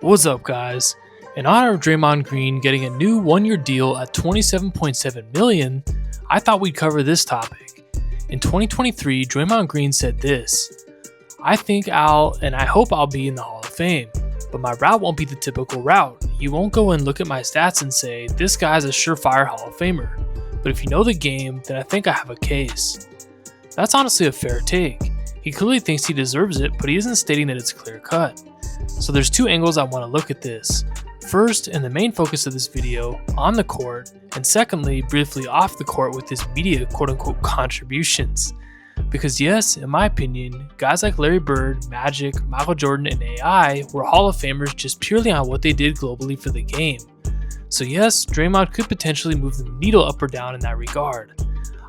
What's up, guys? In honor of Draymond Green getting a new one-year deal at $27.7 million, I thought we'd cover this topic. In 2023, Draymond Green said this: "I think and I hope I'll be in the Hall of Fame, but my route won't be the typical route. You won't go and look at my stats and say, this guy's a surefire Hall of Famer. But if you know the game, then I think I have a case." That's honestly a fair take. He clearly thinks he deserves it, but he isn't stating that it's clear cut. So there's two angles I want to look at this. First, and the main focus of this video, on the court, and secondly, briefly off the court with his media quote-unquote contributions. Because yes, in my opinion, guys like Larry Bird, Magic, Michael Jordan, and AI were Hall of Famers just purely on what they did globally for the game. So yes, Draymond could potentially move the needle up or down in that regard.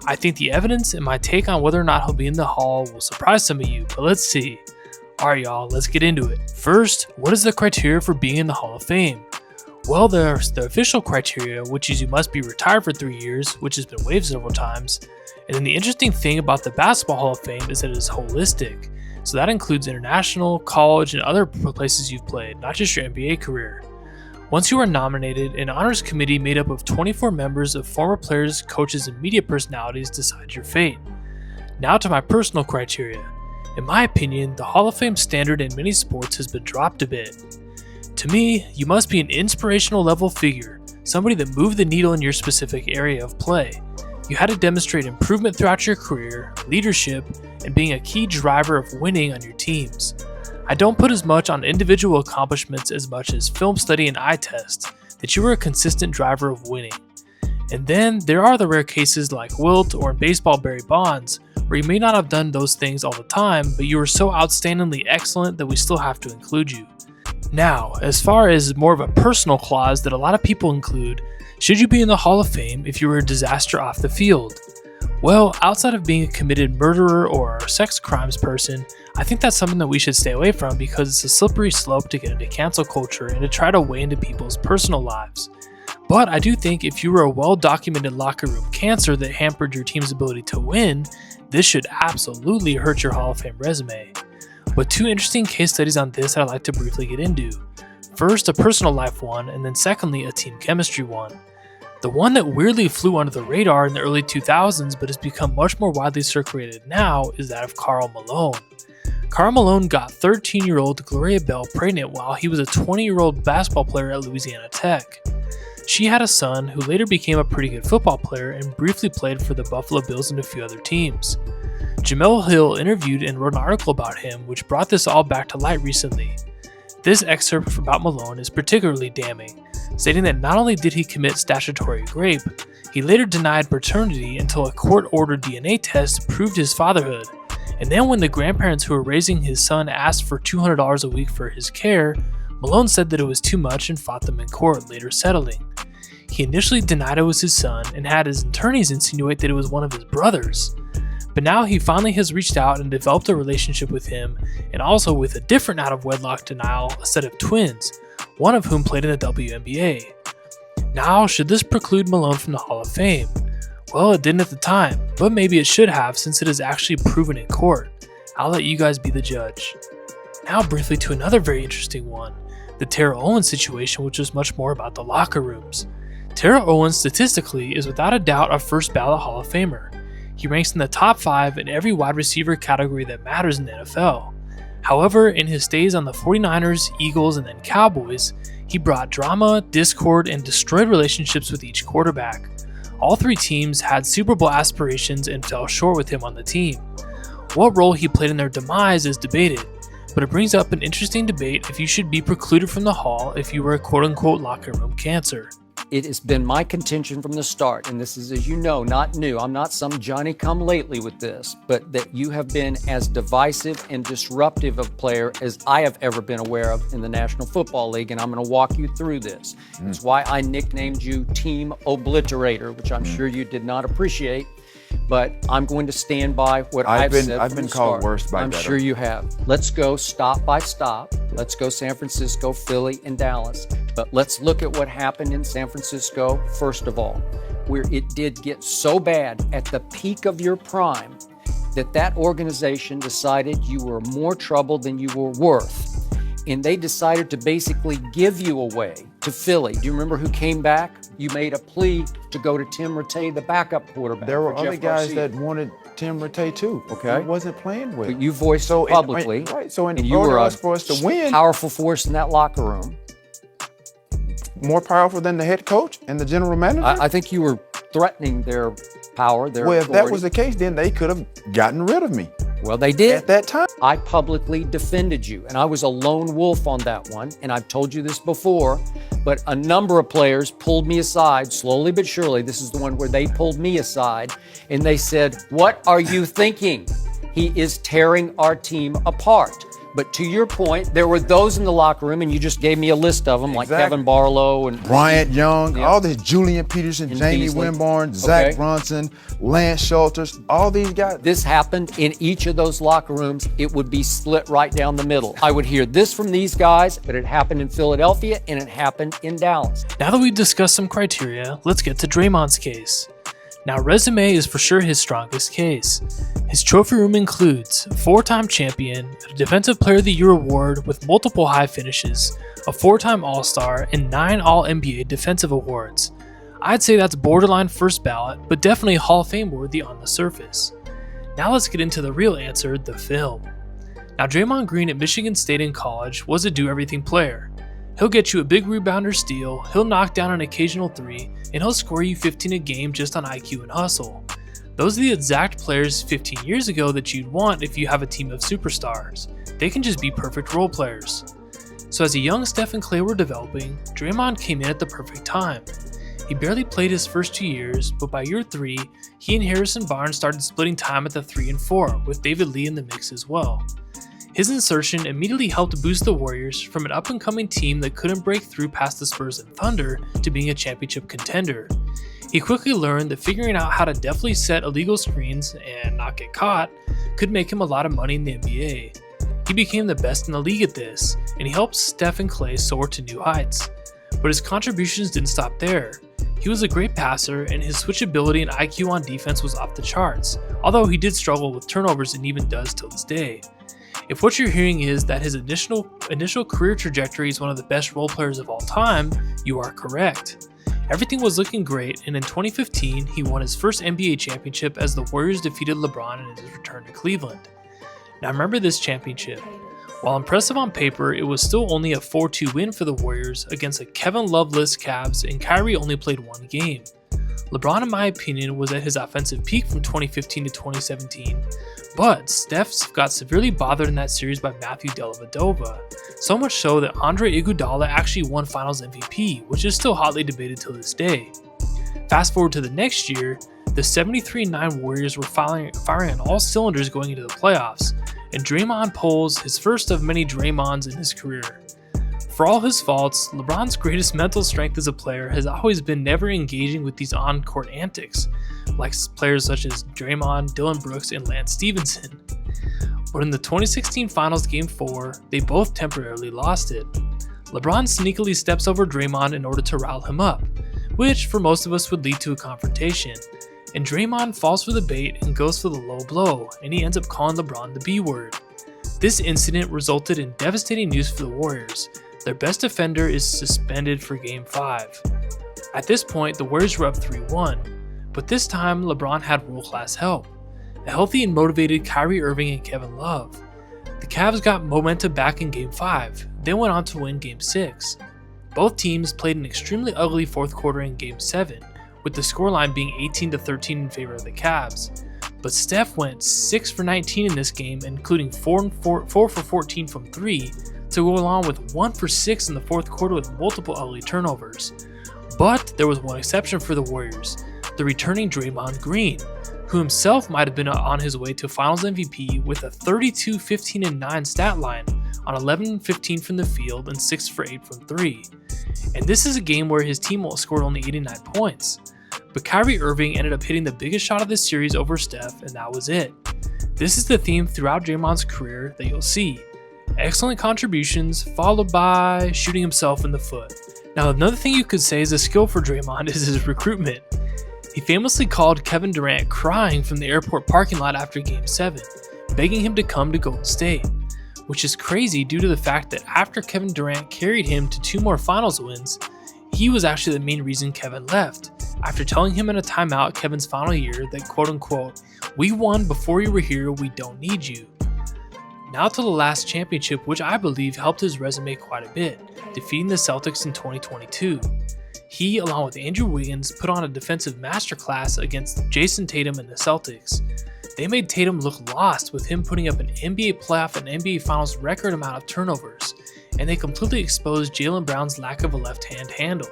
I think the evidence and my take on whether or not he'll be in the Hall will surprise some of you, but let's see. Alright y'all, let's get into it. First, what is the criteria for being in the Hall of Fame? Well, there's the official criteria, which is you must be retired for 3 years, which has been waived several times. And then the interesting thing about the Basketball Hall of Fame is that it is holistic. So that includes international, college, and other places you've played, not just your NBA career. Once you are nominated, an honors committee made up of 24 members of former players, coaches, and media personalities decides your fate. Now to my personal criteria. In my opinion, the Hall of Fame standard in many sports has been dropped a bit. To me, you must be an inspirational level figure, somebody that moved the needle in your specific area of play. You had to demonstrate improvement throughout your career, leadership, and being a key driver of winning on your teams. I don't put as much on individual accomplishments as much as film study and eye test, that you were a consistent driver of winning. And then there are the rare cases like Wilt or in baseball Barry Bonds, where you may not have done those things all the time, but you were so outstandingly excellent that we still have to include you. Now, as far as more of a personal clause that a lot of people include, should you be in the Hall of Fame if you were a disaster off the field? Well, outside of being a committed murderer or a sex crimes person, I think that's something that we should stay away from because it's a slippery slope to get into cancel culture and to try to weigh into people's personal lives. But I do think if you were a well-documented locker room cancer that hampered your team's ability to win, this should absolutely hurt your Hall of Fame resume. But two interesting case studies on this that I'd like to briefly get into. First, a personal life one, and then secondly, a team chemistry one. The one that weirdly flew under the radar in the early 2000s but has become much more widely circulated now is that of Karl Malone. Karl Malone got 13-year-old Gloria Bell pregnant while he was a 20-year-old basketball player at Louisiana Tech. She had a son who later became a pretty good football player and briefly played for the Buffalo Bills and a few other teams. Jemele Hill interviewed and wrote an article about him which brought this all back to light recently. This excerpt about Malone is particularly damning, stating that not only did he commit statutory rape, he later denied paternity until a court-ordered DNA test proved his fatherhood. And then when the grandparents who were raising his son asked for $200 a week for his care, Malone said that it was too much and fought them in court, later settling. He initially denied it was his son and had his attorneys insinuate that it was one of his brothers. But now he finally has reached out and developed a relationship with him, and also with a different out-of-wedlock denial, a set of twins, one of whom played in the WNBA. Now, should this preclude Malone from the Hall of Fame? Well, it didn't at the time, but maybe it should have since it is actually proven in court. I'll let you guys be the judge. Now briefly to another very interesting one, the Terrell Owens situation, which was much more about the locker rooms. Terrell Owens statistically is without a doubt a first ballot Hall of Famer. He ranks in the top 5 in every wide receiver category that matters in the NFL. However, in his stays on the 49ers, Eagles, and then Cowboys, he brought drama, discord, and destroyed relationships with each quarterback. All 3 teams had Super Bowl aspirations and fell short with him on the team. What role he played in their demise is debated, but it brings up an interesting debate if you should be precluded from the Hall if you were a quote-unquote locker room cancer. It has been my contention from the start, and this is, as you know, not new. I'm not some Johnny-come-lately with this, but that you have been as divisive and disruptive of player as I have ever been aware of in the National Football League, and I'm going to walk you through this. It's why I nicknamed you Team Obliterator, which I'm sure you did not appreciate, but I'm going to stand by what I've said. I've been called worse by better. I'm sure you have. Let's go stop by stop. Let's go San Francisco, Philly, and Dallas. But let's look at what happened in San Francisco, first of all, where it did get so bad at the peak of your prime that organization decided you were more trouble than you were worth. and they decided to basically give you away to Philly. Do you remember who came back? You made a plea to go to Tim Rattay, the backup quarterback. There were for Jeff other guys Garcia. that wanted Tim Rattay too. Okay. He wasn't playing with. But you voiced it publicly. Right. So in and you order were for us to win, powerful force in that locker room. more powerful than the head coach and the general manager. I think you were threatening their power, their well, if authority. that was the case, then they could have gotten rid of me Well, they did. at that time. I publicly defended you, and I was a lone wolf on that one, and I've told you this before, but a number of players pulled me aside, slowly but surely. This is the one where they pulled me aside, and they said, "What are you thinking? He is tearing our team apart." But to your point, there were those in the locker room, and you just gave me a list of them, like Exactly. Kevin Barlow and Bryant Young, Yeah. all this, Julian Peterson, And Jamie Beasley. Winborn, Zach Okay. Bronson, Lance Schulters, all these guys. This happened in each of those locker rooms. It would be split right down the middle. I would hear this from these guys, but it happened in Philadelphia and it happened in Dallas. Now that we've discussed some criteria, let's get to Draymond's case. Now, resume is for sure his strongest case. His trophy room includes 4-time champion, a Defensive Player of the Year award with multiple high finishes, a 4-time All-Star, and 9 All-NBA defensive awards. I'd say that's borderline first ballot, but definitely Hall of Fame worthy on the surface. Now let's get into the real answer, the film. Now, Draymond Green at Michigan State in college was a do-everything player. He'll get you a big rebounder steal, he'll knock down an occasional 3, and he'll score you 15 a game just on IQ and hustle. Those are the exact players 15 years ago that you'd want if you have a team of superstars. They can just be perfect role players. So as a young Steph and Clay were developing, Draymond came in at the perfect time. He barely played his first 2 years, but by year 3, he and Harrison Barnes started splitting time at the 3 and 4, with David Lee in the mix as well. His insertion immediately helped boost the Warriors from an up-and-coming team that couldn't break through past the Spurs and Thunder to being a championship contender. He quickly learned that figuring out how to deftly set illegal screens and not get caught could make him a lot of money in the NBA. He became the best in the league at this, and he helped Steph and Clay soar to new heights. But his contributions didn't stop there. He was a great passer, and his switchability and IQ on defense was off the charts, although he did struggle with turnovers and even does till this day. If what you're hearing is that his initial career trajectory is one of the best role players of all time, you are correct. Everything was looking great, and in 2015, he won his first NBA championship as the Warriors defeated LeBron in his return to Cleveland. Now remember this championship. While impressive on paper, it was still only a 4-2 win for the Warriors against a Kevin Love-less Cavs, and Kyrie only played one game. LeBron, in my opinion, was at his offensive peak from 2015 to 2017, but Steph got severely bothered in that series by Matthew Dellavedova, so much so that Andre Iguodala actually won Finals MVP, which is still hotly debated till this day. Fast forward to the next year, the 73-9 Warriors were firing on all cylinders going into the playoffs, and Draymond pulls his first of many Draymonds in his career. For all his faults, LeBron's greatest mental strength as a player has always been never engaging with these on-court antics, like players such as Draymond, Dylan Brooks, and Lance Stevenson. But in the 2016 Finals Game 4, they both temporarily lost it. LeBron sneakily steps over Draymond in order to rile him up, which for most of us would lead to a confrontation. And Draymond falls for the bait and goes for the low blow, and he ends up calling LeBron the B word. This incident resulted in devastating news for the Warriors. Their best defender is suspended for Game 5. At this point, the Warriors were up 3-1, but this time LeBron had world-class help. A healthy and motivated Kyrie Irving and Kevin Love. The Cavs got momentum back in Game 5, then went on to win Game 6. Both teams played an extremely ugly fourth quarter in Game 7, with the scoreline being 18-13 in favor of the Cavs. But Steph went 6 for 19 in this game, including 4 for 14 from 3, to go along with 1 for 6 in the fourth quarter with multiple ugly turnovers. But there was one exception for the Warriors, the returning Draymond Green, who himself might have been on his way to Finals MVP with a 32, 15, and 9 stat line on 11 15 from the field and 6 for 8 from 3. And this is a game where his team scored only 89 points. But Kyrie Irving ended up hitting the biggest shot of the series over Steph, and that was it. This is the theme throughout Draymond's career that you'll see. Excellent contributions, followed by shooting himself in the foot. Now, another thing you could say is a skill for Draymond is his recruitment. He famously called Kevin Durant crying from the airport parking lot after Game 7, begging him to come to Golden State. which is crazy due to the fact that after Kevin Durant carried him to 2 more finals wins, he was actually the main reason Kevin left, after telling him in a timeout Kevin's final year that quote unquote, "We won before you were here, we don't need you." Now to the last championship, which I believe helped his resume quite a bit, defeating the Celtics in 2022. He, along with Andrew Wiggins, put on a defensive masterclass against Jason Tatum and the Celtics. They made Tatum look lost, with him putting up an NBA playoff and NBA Finals record amount of turnovers, and they completely exposed Jaylen Brown's lack of a left-hand handle.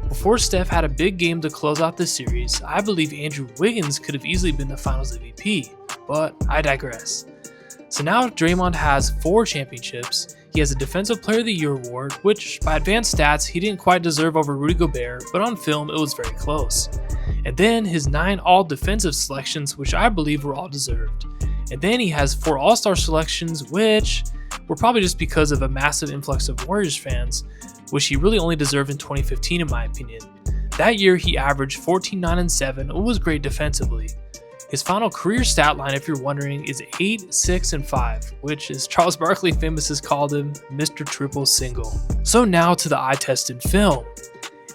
Before Steph had a big game to close out the series, I believe Andrew Wiggins could have easily been the Finals MVP, but I digress. So now Draymond has 4 championships. He has a Defensive Player of the Year award, which by advanced stats he didn't quite deserve over Rudy Gobert, but on film it was very close. And then his 9 all-defensive selections, which I believe were all deserved. And then he has 4 all-star selections, which were probably just because of a massive influx of Warriors fans, which he really only deserved in 2015 in my opinion. That year he averaged 14, 9, and 7 and was great defensively. His final career stat line, if you're wondering, is 8, 6, and 5, which, as Charles Barkley famous has called him, Mr. Triple Single. So now to the eye test in film.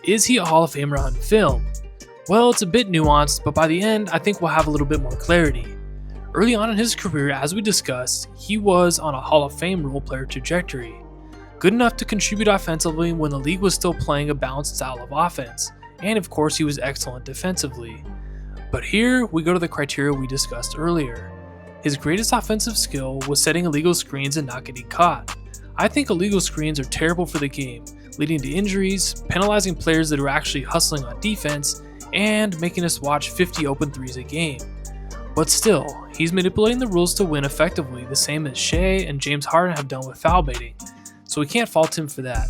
Is he a Hall of Famer on film? Well, it's a bit nuanced, but by the end, I think we'll have a little bit more clarity. Early on in his career, as we discussed, he was on a Hall of Fame role player trajectory. Good enough to contribute offensively when the league was still playing a balanced style of offense, and of course he was excellent defensively. But here we go to the criteria we discussed earlier. His greatest offensive skill was setting illegal screens and not getting caught. I think illegal screens are terrible for the game, leading to injuries, penalizing players that are actually hustling on defense, and making us watch 50 open threes a game. But still, he's manipulating the rules to win effectively, the same as Shea and James Harden have done with foul baiting, so we can't fault him for that.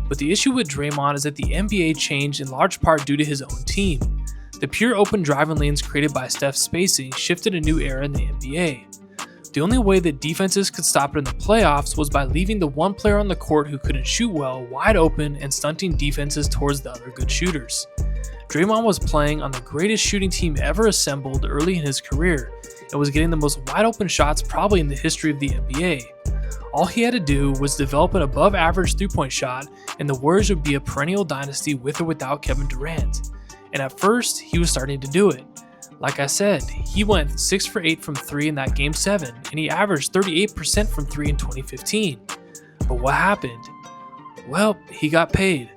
But the issue with Draymond is that the NBA changed in large part due to his own team. The pure open driving lanes created by Steph's spacing shifted a new era in the NBA. The only way that defenses could stop it in the playoffs was by leaving the one player on the court who couldn't shoot well wide open and stunting defenses towards the other good shooters. Draymond was playing on the greatest shooting team ever assembled early in his career and was getting the most wide open shots probably in the history of the NBA. All he had to do was develop an above average 3-point shot and the Warriors would be a perennial dynasty with or without Kevin Durant. And at first, he was starting to do it. Like I said, he went 6 for 8 from 3 in that Game 7, and he averaged 38% from 3 in 2015. But what happened? Well, he got paid,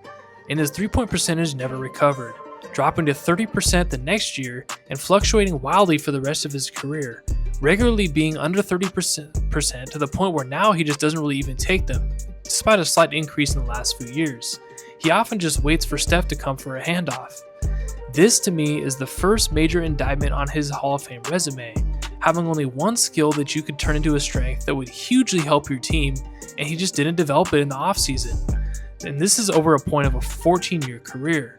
and his 3-point percentage never recovered, dropping to 30% the next year and fluctuating wildly for the rest of his career, regularly being under 30% to the point where now he just doesn't really even take them, despite a slight increase in the last few years. He often just waits for Steph to come for a handoff. This to me is the first major indictment on his Hall of Fame resume, having only one skill that you could turn into a strength that would hugely help your team, and he just didn't develop it in the offseason. And this is over a point of a 14-year career.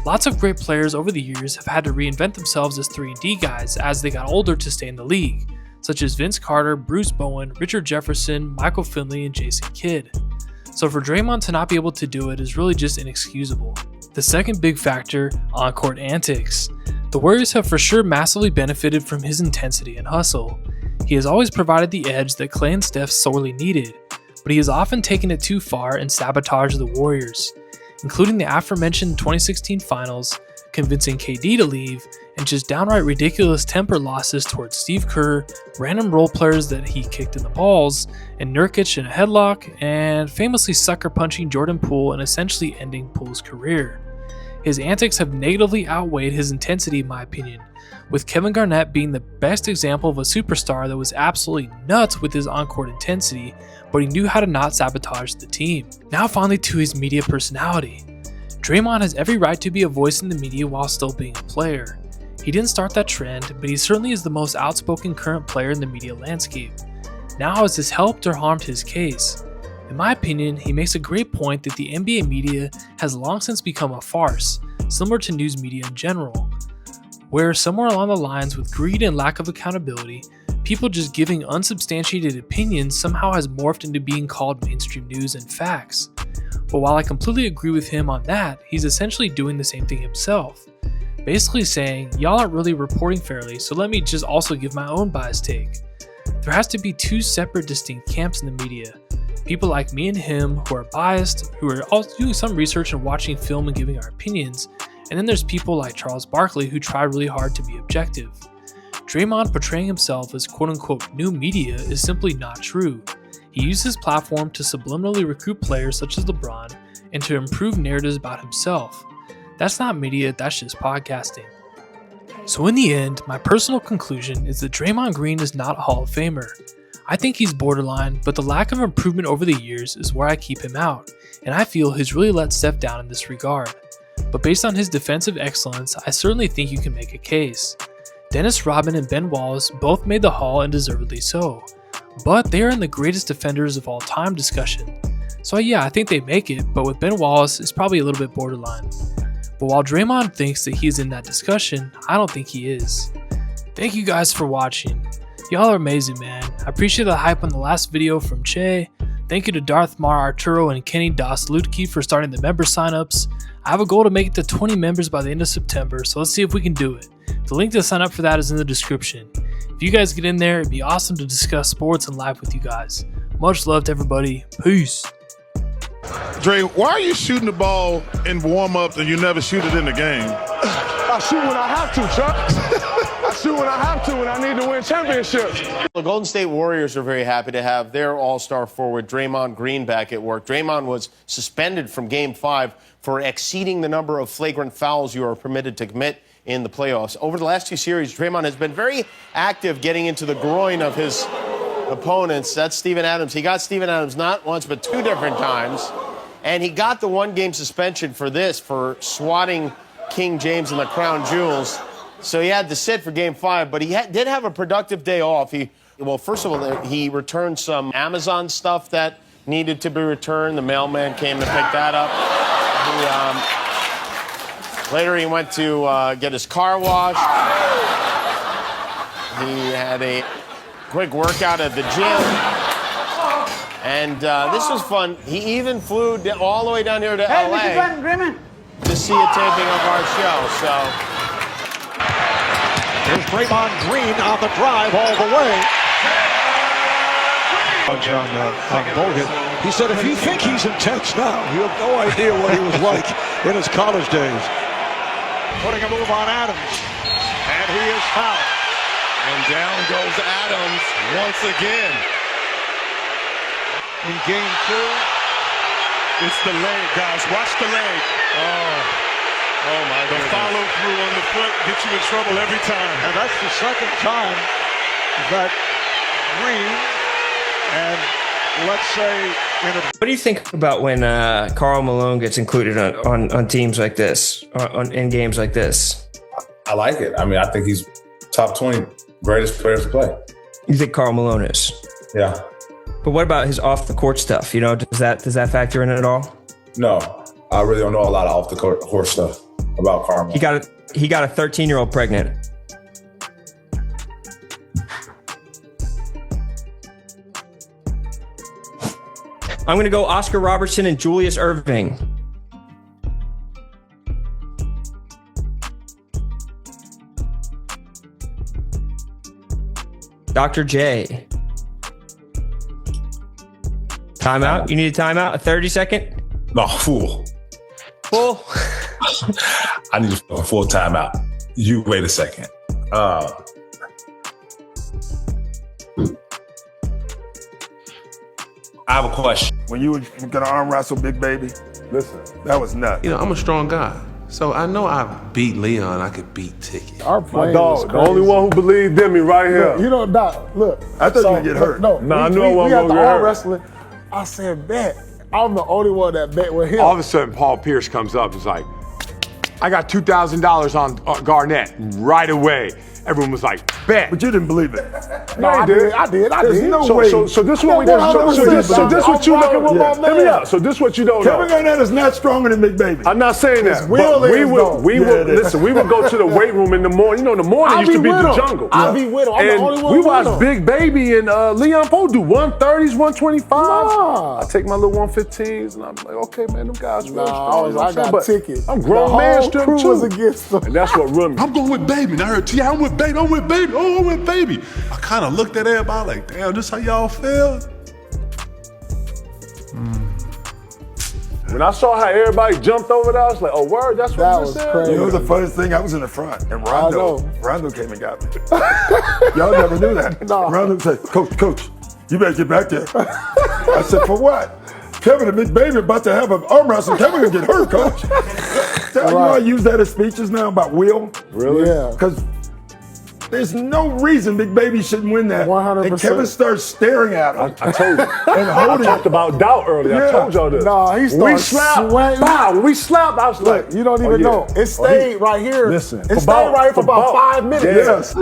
Lots of great players over the years have had to reinvent themselves as 3-and-D guys as they got older to stay in the league, such as Vince Carter, Bruce Bowen, Richard Jefferson, Michael Finley, and Jason Kidd. So for Draymond to not be able to do it is really just inexcusable. The second big factor, on-court antics. The Warriors have for sure massively benefited from his intensity and hustle. He has always provided the edge that Klay and Steph sorely needed, but he has often taken it too far and sabotaged the Warriors, including the aforementioned 2016 finals, convincing KD to leave, and just downright ridiculous temper losses towards Steve Kerr, random role players that he kicked in the balls, and Nurkic in a headlock, and famously sucker punching Jordan Poole and essentially ending Poole's career. His antics have negatively outweighed his intensity in my opinion, with Kevin Garnett being the best example of a superstar that was absolutely nuts with his on-court intensity, but he knew how to not sabotage the team. Now finally to his media personality. Draymond has every right to be a voice in the media while still being a player. He didn't start that trend, but he certainly is the most outspoken current player in the media landscape. Now has this helped or harmed his case? In my opinion, he makes a great point that the NBA media has long since become a farce, similar to news media in general, where somewhere along the lines with greed and lack of accountability, people just giving unsubstantiated opinions somehow has morphed into being called mainstream news and facts. But while I completely agree with him on that, he's essentially doing the same thing himself. Basically saying, y'all aren't really reporting fairly, so let me just also give my own biased take. There has to be two separate distinct camps in the media. People like me and him who are biased, who are also doing some research and watching film and giving our opinions, and then there's people like Charles Barkley who try really hard to be objective. Draymond portraying himself as quote-unquote new media is simply not true. He used his platform to subliminally recruit players such as LeBron and to improve narratives about himself. That's not media, that's just podcasting. So in the end, my personal conclusion is that Draymond Green is not a Hall of Famer. I think he's borderline, but the lack of improvement over the years is where I keep him out, and I feel he's really let Steph down in this regard. But based on his defensive excellence, I certainly think you can make a case. Dennis Rodman and Ben Wallace both made the Hall and deservedly so, but they are in the greatest defenders of all time discussion. So yeah, I think they make it, but with Ben Wallace, it's probably a little bit borderline. But while Draymond thinks that he's in that discussion, I don't think he is. Thank you guys for watching. Y'all are amazing, man. I appreciate the hype on the last video from Che. Thank you to Darth Mar Arturo and Kenny Das Lutke for starting the member signups. I have a goal to make it to 20 members by the end of September, so let's see if we can do it. The link to sign up for that is in the description. If you guys get in there, it'd be awesome to discuss sports and life with you guys. Much love to everybody. Peace. Dre, why are you shooting the ball in warm-ups and you never shoot it in the game? I shoot when I have to, Chuck. I shoot when I have to when I need to win championships. The Golden State Warriors are very happy to have their all-star forward Draymond Green back at work. Draymond was suspended from Game 5 for exceeding the number of flagrant fouls you are permitted to commit in the playoffs. Over the last two series, Draymond has been very active getting into the groin of his opponents. That's Steven Adams. He got Steven Adams not once but two different times. And he got the one-game suspension for swatting King James and the crown jewels. So he had to sit for Game 5, but he did have a productive day off. First of all, he returned some Amazon stuff that needed to be returned. The mailman came to pick that up. Later, he went to get his car washed. He had a quick workout at the gym. And this was fun. He even flew all the way down here to LA to see a taping of our show. So here's Draymond Green on the drive all the way. On Bogut. He said, if you think he's intense now, you have no idea what he was like in his college days. Putting a move on Adams. And he is fouled. And down goes Adams once again. In game 2. It's the leg, guys. Watch the leg. Oh my God. The follow through on the foot gets you in trouble every time. And that's the second time that Green and let's say what do you think about when Karl Malone gets included on teams like this, in games like this? I like it. I mean, I think he's top 20 greatest players to play. You think Karl Malone is? Yeah. But what about his off the court stuff? You know, does that factor in it at all? No, I really don't know a lot of off the court stuff about Karl Malone. He got a 13-year-old pregnant. I'm going to go Oscar Robertson and Julius Erving. Dr. J. Timeout? You need a timeout? A 30-second? No, fool. Full? I need a full timeout. You wait a second. I have a question. When you were gonna arm wrestle Big Baby, listen, that was nuts. You know, I'm a strong guy. So I know I beat Leon, I could beat Tiki. Our plan was crazy. The only one who believed in me right here. Look, you know, Doc, look. I thought you would get hurt. No, I knew I wasn't gonna get hurt. Wrestling. I said, bet. I'm the only one that bet with him. All of a sudden, Paul Pierce comes up. He's like, I got $2,000 on Garnett right away. Everyone was like, bet. But you didn't believe it. No, I did. There's no way. So this is what we do. So this what you don't know. Hear me out. So this what you don't know. Kevin Garnett is not stronger than Big Baby. I'm not saying that. But we would go to the weight room in the morning. You know, in the morning used to be the jungle. I'll be with him. I'm the only one. We watched Big Baby and Leon Poe do 130s, 125s. I take my little 115s and I'm like, okay, man, them guys real strong. I got tickets. I'm grown man strip too. And that's what ruined me. I'm going with Baby. And I heard T.I. I'm with baby, I'm with baby, oh, I'm with baby. I kind of looked at everybody like, damn, this how y'all feel? When I saw how everybody jumped over there, I was like, oh, word, that's what you said? Crazy. You know the funniest thing? I was in the front, and Rondo came and got me. Y'all never knew that. No. Rondo said, Coach, you better get back there. I said, for what? Kevin and Big Baby about to have an arm wrestle. Kevin gonna get hurt, Coach. You know I use that as speeches now about Will. Really? Yeah. Because there's no reason Big Baby shouldn't win that. 100%. And Kevin starts staring at him. I told you. And I talked about doubt earlier. Yeah. I told y'all this. Nah, he started sweating. When we slapped, I was like, you don't even know. It stayed right here. Listen. It stayed right here for about 5 minutes. Yes.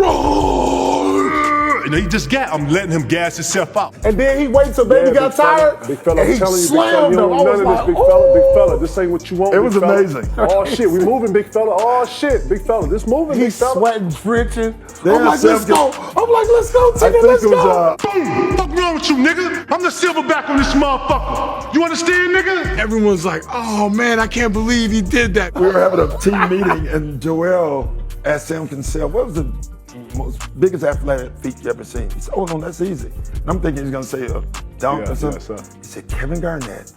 And he just I'm letting him gas himself out. And then he waited till Baby got tired. Big fella, and I'm he telling you, slammed him. I was like, big fella, this ain't what you want. It was amazing. Oh shit, we moving, big fella. Oh shit, big fella, this moving, big fella. He's sweating, twitching. I'm like, let's go. I'm like, let's go, Tigger, let's go. Boom! Fuck wrong with you, nigga? I'm the silverback on this motherfucker. You understand, nigga? Everyone's like, oh man, I can't believe he did that. We were having a team meeting, and Joel asked Sam Cancel, what was the biggest athletic feat you ever seen? He said, oh no, that's easy. And I'm thinking he's gonna say a dunk or something. He said, Kevin Garnett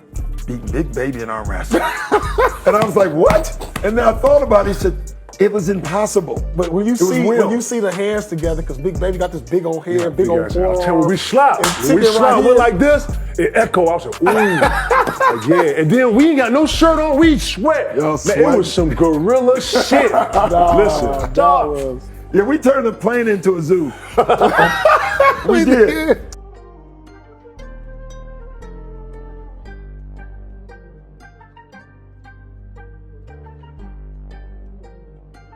beat Big Baby in arm wrestling. And I was like, what? And then I thought about it, he said, it was impossible. But when you see the hands together, because Big Baby got this big old hair, big old forearm. I tell you, when we slapped, went like this, it echoed. I was like, ooh. Like, yeah. And then we ain't got no shirt on, we sweat. Man, it was some gorilla shit. Listen, dog. Yeah, we turned the plane into a zoo. We did.